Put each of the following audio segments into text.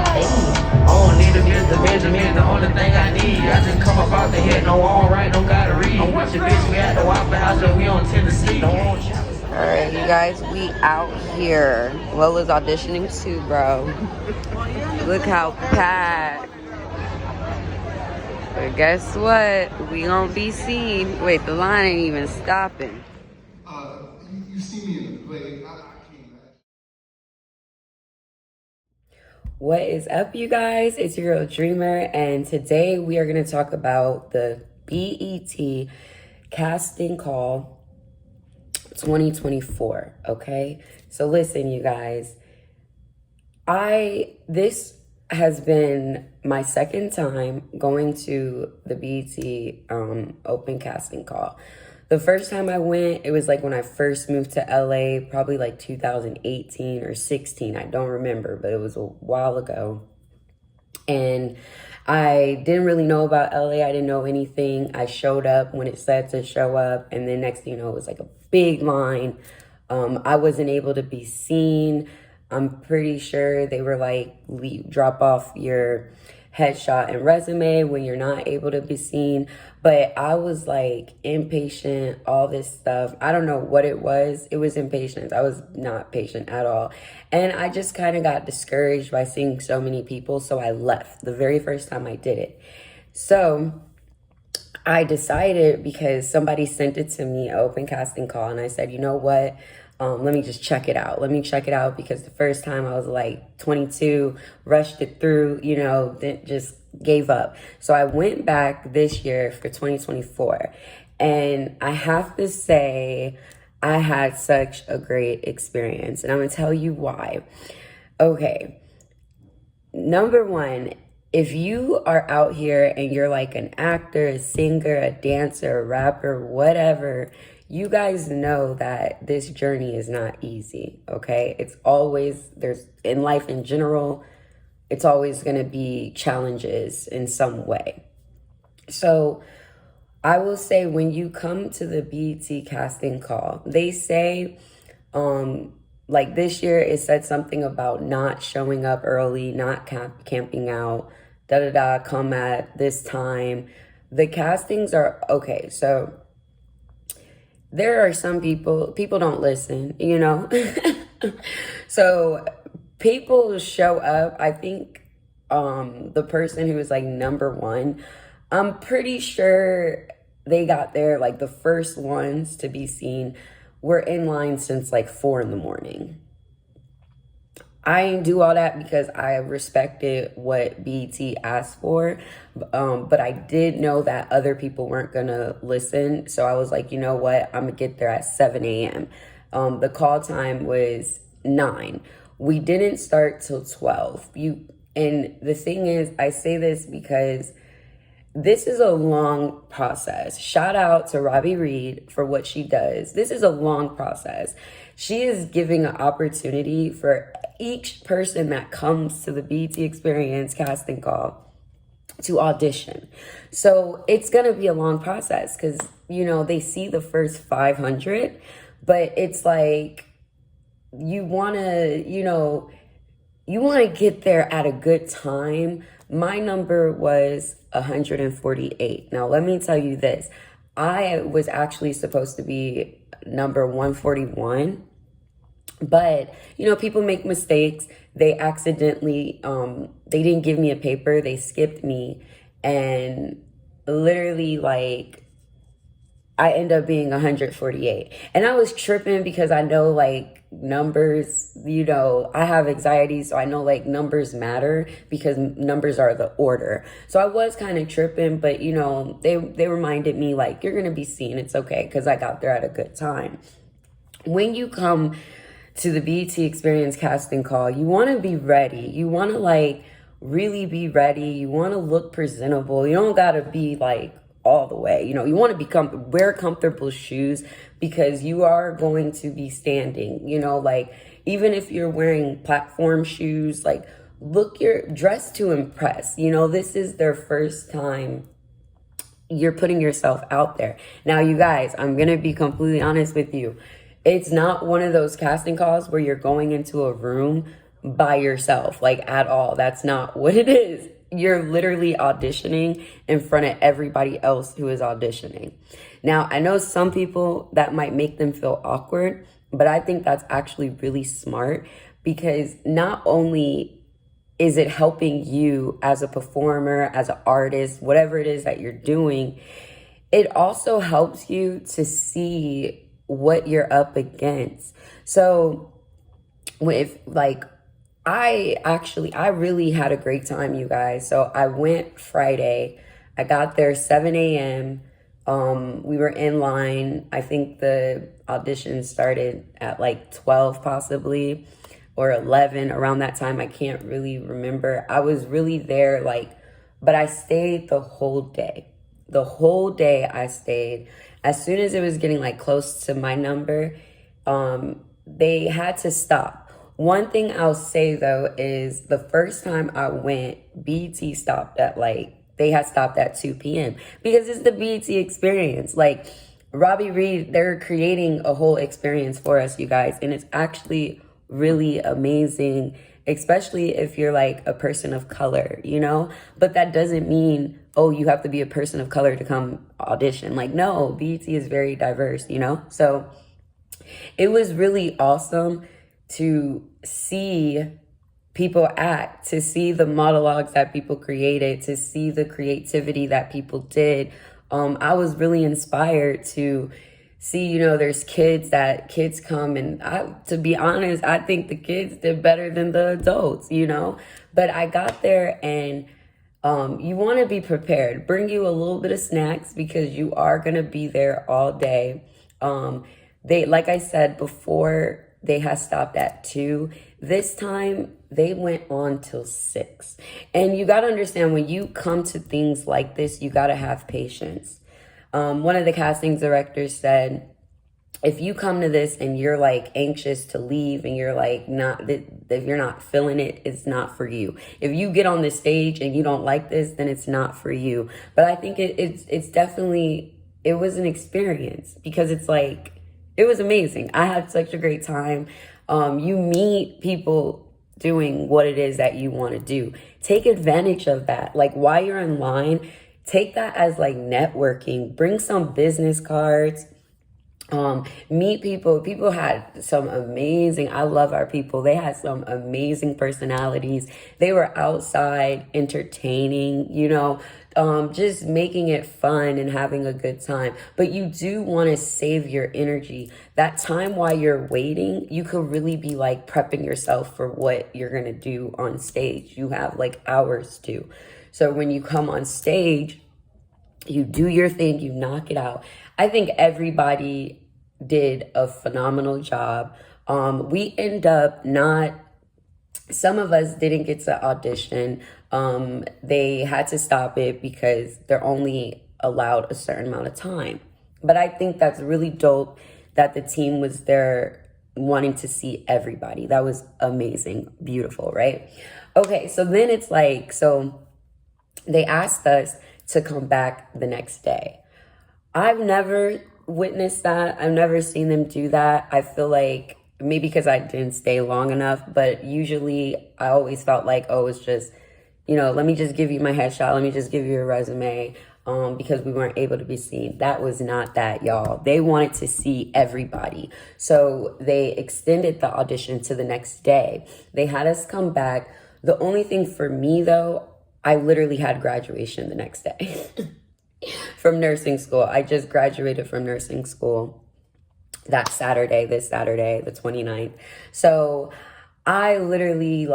Hey, I don't need a Mr. Benjamin, the only thing I need. I just come up out the head, no on right, don't gotta read. I'm watching bitch, we at the Waffle House, and we on Tennessee. Alright, you guys, we out here. Lola's auditioning too, bro. Look how packed. But guess what? We gonna be seen. Wait, the line ain't even stopping. You see me in the play. I can't imagine. What is up, you guys? It's your girl Dreamer, and today we are going to talk about the BET Casting Call 2024. Okay, so listen, you guys. This has been my second time going to the BET Open Casting Call. The first time I went, it was like when I first moved to LA, probably like 2018 or 16. I don't remember, but it was a while ago. And I didn't really know about LA. I didn't know anything. I showed up when it said to show up. And then next thing you know, it was like a big line. I wasn't able to be seen. I'm pretty sure they were like, drop off your headshot and resume when you're not able to be seen. But I was like impatient, all this stuff. I don't know what it was. It was impatience. I was not patient at all. And I just kind of got discouraged by seeing so many people. So I left the very first time I did it. So I decided, because somebody sent it to me, an open casting call, and I said, you know what? Let me just check it out. Let me check it out, because the first time I was like 22, rushed it through, then just gave up. So I went back this year for 2024, and I have to say I had such a great experience, and I'm gonna tell you why. Okay, number one, if you are out here and you're like an actor, a singer, a dancer, a rapper, whatever, you guys know that this journey is not easy, okay? It's always, in life in general, it's always gonna be challenges in some way. So I will say, when you come to the BET casting call, they say, like this year, it said something about not showing up early, not camping out, come at this time. The castings are, okay, so there are some people don't listen, So people show up. I think the person who was like number one, I'm pretty sure they got there, like the first ones to be seen were in line since like 4 a.m. I didn't do all that because I respected what BET asked for, but I did know that other people weren't gonna listen. So I was like, you know what? I'm gonna get there at 7 a.m. The call time was 9. We didn't start till 12. And the thing is, I say this because this is a long process. Shout out to Robbie Reed for what she does. This is a long process. She is giving an opportunity for each person that comes to the BET Experience casting call to audition. So it's going to be a long process because, they see the first 500, but it's like you want to get there at a good time. My number was 148. Now, let me tell you this. I was actually supposed to be number 141. But, people make mistakes. They accidentally, they didn't give me a paper. They skipped me. And literally, like, I end up being 148. And I was tripping because I know, like, numbers, I have anxiety. So I know, like, numbers matter because numbers are the order. So I was kind of tripping. But, they reminded me, like, you're going to be seen. It's okay, because I got there at a good time. When you come to the BET Experience casting call, you want to be ready. You want to like really be ready. You want to look presentable. You don't got to be like all the way. You want to wear comfortable shoes, because you are going to be standing, like even if you're wearing platform shoes, like look your dress to impress. This is their first time you're putting yourself out there. Now, you guys, I'm going to be completely honest with you. It's not one of those casting calls where you're going into a room by yourself, like at all. That's not what it is. You're literally auditioning in front of everybody else who is auditioning. Now, I know some people that might make them feel awkward, but I think that's actually really smart because not only is it helping you as a performer, as an artist, whatever it is that you're doing, it also helps you to see what you're up against. So if like I really had a great time, you guys. So I went Friday. I got there 7 a.m. We were in line. I think the audition started at like 12 possibly or 11 around that time. I can't really remember. I was really there but I stayed the whole day. The whole day I stayed. As soon as it was getting like close to my number, they had to stop. One thing I'll say though is the first time I went, BET stopped at they had stopped at 2 p.m. because it's the BET experience. Like Robbie Reed, they're creating a whole experience for us, you guys. And it's actually really amazing, especially if you're like a person of color, you know? But that doesn't mean, oh, you have to be a person of color to come audition. Like, no, BET is very diverse, you know? So it was really awesome to see people act, to see the monologues that people created, to see the creativity that people did. I was really inspired to see, you know, there's kids come and to be honest, I think the kids did better than the adults, you know, but I got there and you want to be prepared. Bring you a little bit of snacks because you are going to be there all day. They, like I said before, they had stopped at 2. This time they went on till 6. And you got to understand when you come to things like this, you got to have patience. One of the casting directors said, if you come to this and you're like anxious to leave and you're like if you're not feeling it, it's not for you. If you get on this stage and you don't like this, then it's not for you. But I think it's definitely, it was an experience because it's like, it was amazing. I had such a great time. You meet people doing what it is that you want to do. Take advantage of that. Like while you're in line, take that as like networking. Bring some business cards. Meet people. People had some amazing, I love our people. They had some amazing personalities. They were outside entertaining, you know, just making it fun and having a good time. But you do want to save your energy. That time while you're waiting, you could really be like prepping yourself for what you're going to do on stage. You have like hours to. So when you come on stage, you do your thing, you knock it out. I think everybody did a phenomenal job. We end up some of us didn't get to audition. They had to stop it because they're only allowed a certain amount of time. But I think that's really dope that the team was there wanting to see everybody. That was amazing, beautiful, right? Okay, so then it's like, so they asked us to come back the next day. I've never witnessed that. I've never seen them do that. I feel like maybe because I didn't stay long enough, but usually I always felt like, oh, it's just, you know, let me just give you my headshot. Let me just give you a resume because we weren't able to be seen. That was not that, y'all. They wanted to see everybody. So they extended the audition to the next day. They had us come back. The only thing for me, though, I literally had graduation the next day from nursing school. I just graduated from nursing school this Saturday, the 29th. So I literally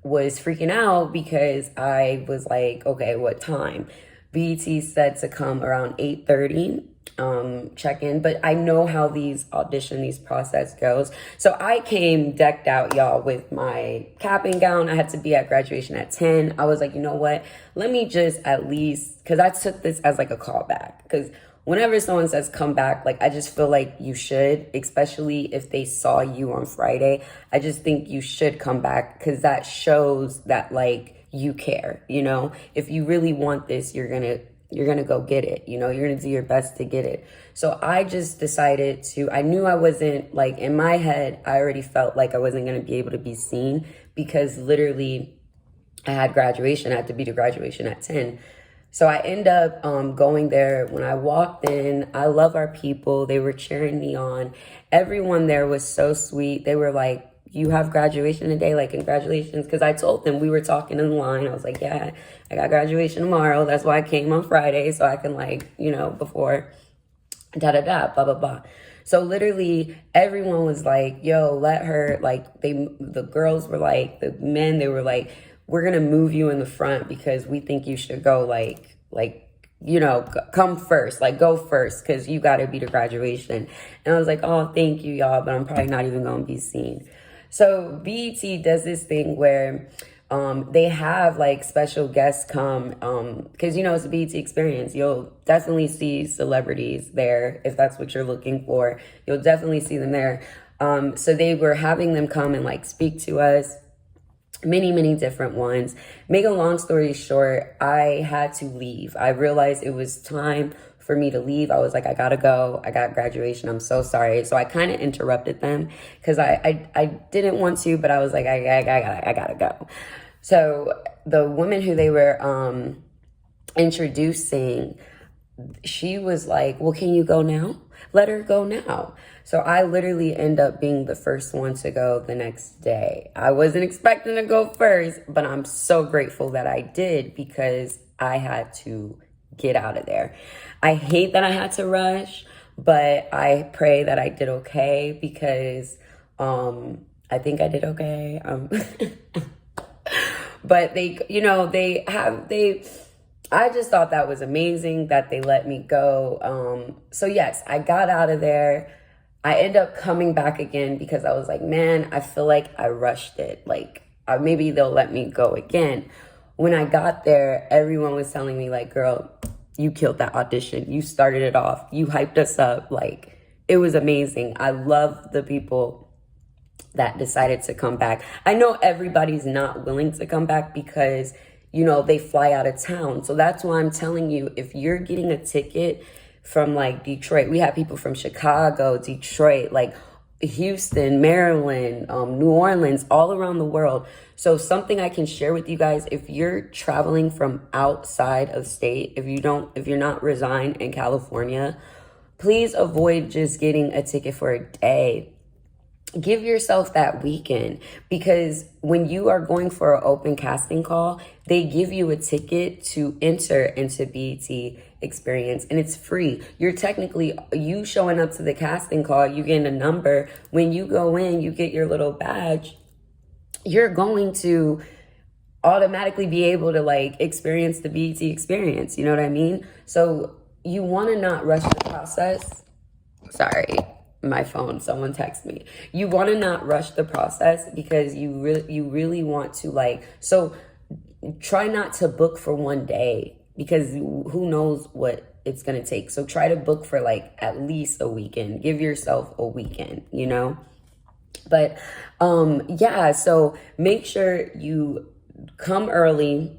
was freaking out because I was like, okay, what time? BET said to come around 8:30, check in, but I know how these process goes. So I came decked out, y'all, with my cap and gown. I had to be at graduation at 10. I was like, you know what? Let me just at least, because I took this as like a callback, because whenever someone says come back, I just feel like you should, especially if they saw you on Friday. I just think you should come back because that shows that you care, you know? If you really want this, you're gonna you're gonna go get it. You know, you're gonna do your best to get it. So I just decided to, I knew I wasn't, like, in my head, I already felt like I wasn't gonna be able to be seen because literally I had graduation. I had to be to graduation at 10. So I end up going there. When I walked in, I love our people. They were cheering me on. Everyone there was so sweet. They were like, you have graduation today? Like, congratulations. Because I told them, we were talking in the line. I was like, yeah, I got graduation tomorrow. That's why I came on Friday. So I can, like, you know, before blah, blah, blah. So literally everyone was like, yo, let her, like, the girls were like, the men, they were like, we're going to move you in the front because we think you should go like, you know, come first, like go first because you got to be to graduation. And I was like, oh, thank you, y'all, but I'm probably not even going to be seen. So BET does this thing where they have like special guests come because, you know, it's a BET experience. You'll definitely see celebrities there if that's what you're looking for. You'll definitely see them there. So they were having them come and like speak to us. Many different ones. Make a long story short, I had to leave. I realized it was time for me to leave. I was like, I gotta go. I got graduation. I'm so sorry. So I kind of interrupted them because I didn't want to, but I was like, I gotta go. So the woman who they were introducing, she was like, well, can you go now? Let her go now. So I literally end up being the first one to go the next day. I wasn't expecting to go first, but I'm so grateful that I did because I had to get out of there. I hate that I had to rush, but I pray that I did okay because I think I did okay. But they, you know, I just thought that was amazing that they let me go. So yes, I got out of there. I ended up coming back again because I was like, man, I feel like I rushed it. Like maybe they'll let me go again. When I got there, everyone was telling me like, girl, you killed that audition. You started it off. You hyped us up. Like, it was amazing. I love the people that decided to come back. I know everybody's not willing to come back because, you know, they fly out of town. So that's why I'm telling you, if you're getting a ticket from like Detroit, we have people from Chicago, Detroit, like Houston, Maryland, New Orleans, all around the world. So something I can share with you guys, if you're traveling from outside of state, if you're not resigned in California, please avoid just getting a ticket for a day. Give yourself that weekend because when you are going for an open casting call, they give you a ticket to enter into BET experience and it's free. You're technically, you showing up to the casting call, you get a number. When you go in, you get your little badge. You're going to automatically be able to like experience the BET experience. You know what I mean? So you want to not rush the process. Sorry. My phone, someone text me. You want to not rush the process because you really want to like, so try not to book for one day because who knows what it's going to take. So try to book for like at least a weekend. Give yourself a weekend, you know? But yeah, so make sure you come early.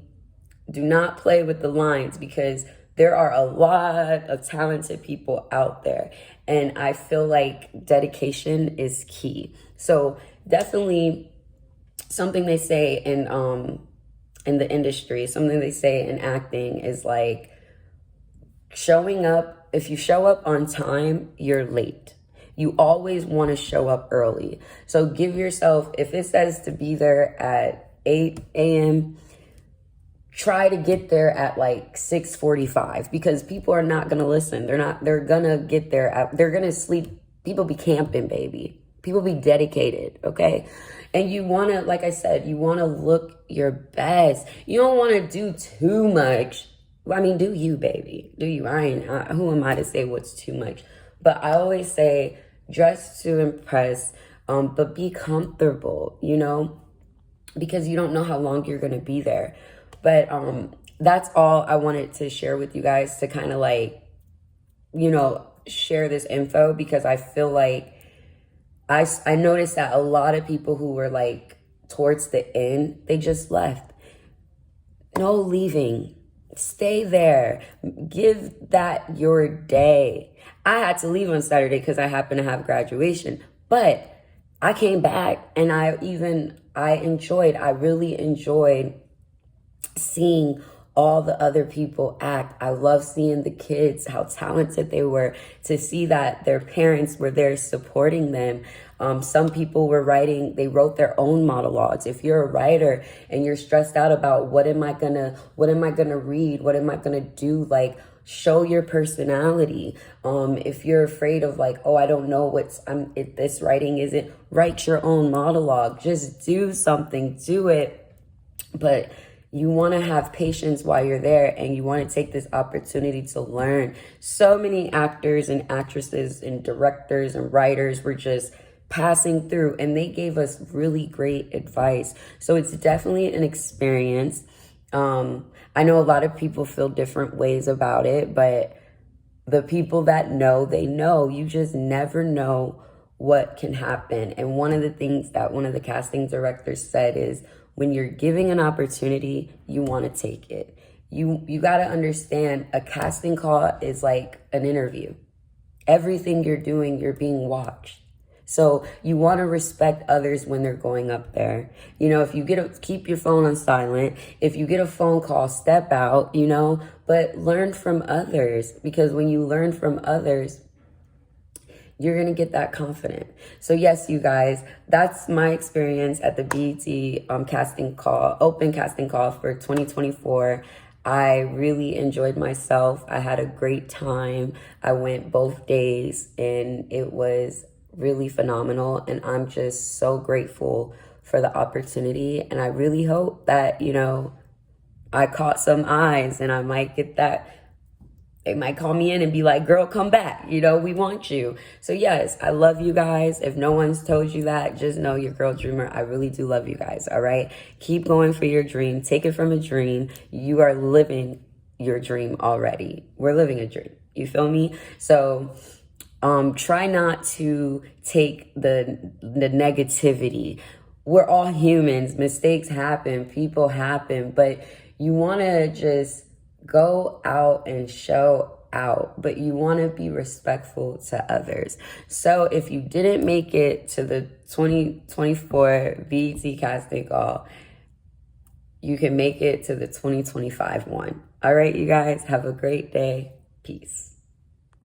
Do not play with the lines because there are a lot of talented people out there. And I feel like dedication is key. So definitely something they say in the industry, something they say in acting is like showing up. If you show up on time, you're late. You always want to show up early. So give yourself, if it says to be there at 8 a.m., try to get there at like 6:45 because people are not going to listen. They're going to get there. They're going to sleep. People be camping, baby. People be dedicated, okay? And you want to, like I said, you want to look your best. You don't want to do too much. I mean, do you, baby? Do you? Who am I to say what's too much? But I always say dress to impress, but be comfortable, you know, because you don't know how long you're going to be there. But that's all I wanted to share with you guys to kind of like, you know, share this info because I feel like I noticed that a lot of people who were like towards the end, they just left. No leaving. Stay there. Give that your day. I had to leave on Saturday because I happened to have graduation, but I came back and I really enjoyed seeing all the other people act. I love seeing the kids, how talented they were, to see that their parents were there supporting them. Some people were they wrote their own monologues. If you're a writer and you're stressed out about what am I gonna read? What am I gonna do? Like, show your personality. If you're afraid of like, oh, I don't know this writing isn't, write your own monologue. Just do something, do it. But you want to have patience while you're there, and you want to take this opportunity to learn. So many actors and actresses and directors and writers were just passing through, and they gave us really great advice. So it's definitely an experience. I know a lot of people feel different ways about it, but the people that know, they know. You just never know what can happen. And one of the things that one of the casting directors said is, when you're giving an opportunity, you want to take it. You got to understand, a casting call is like an interview. Everything you're doing, you're being watched. So you want to respect others when they're going up there. You know, if you keep your phone on silent. If you get a phone call, step out, but learn from others, because when you learn from others, you're going to get that confident. So yes, you guys, that's my experience at the BET open casting call for 2024. I really enjoyed myself. I had a great time. I went both days and it was really phenomenal. And I'm just so grateful for the opportunity. And I really hope that, I caught some eyes, and I might get that. They might call me in and be like, girl, come back. We want you. So yes, I love you guys. If no one's told you that, just know, your girl dreamer, I really do love you guys. All right. Keep going for your dream. Take it from a dream. You are living your dream already. We're living a dream. You feel me? So try not to take the negativity. We're all humans. Mistakes happen. People happen. But you want to just go out and show out, but you want to be respectful to others. So if you didn't make it to the 2024 BET casting call, you can make it to the 2025 one. All right, you guys, have a great day. Peace.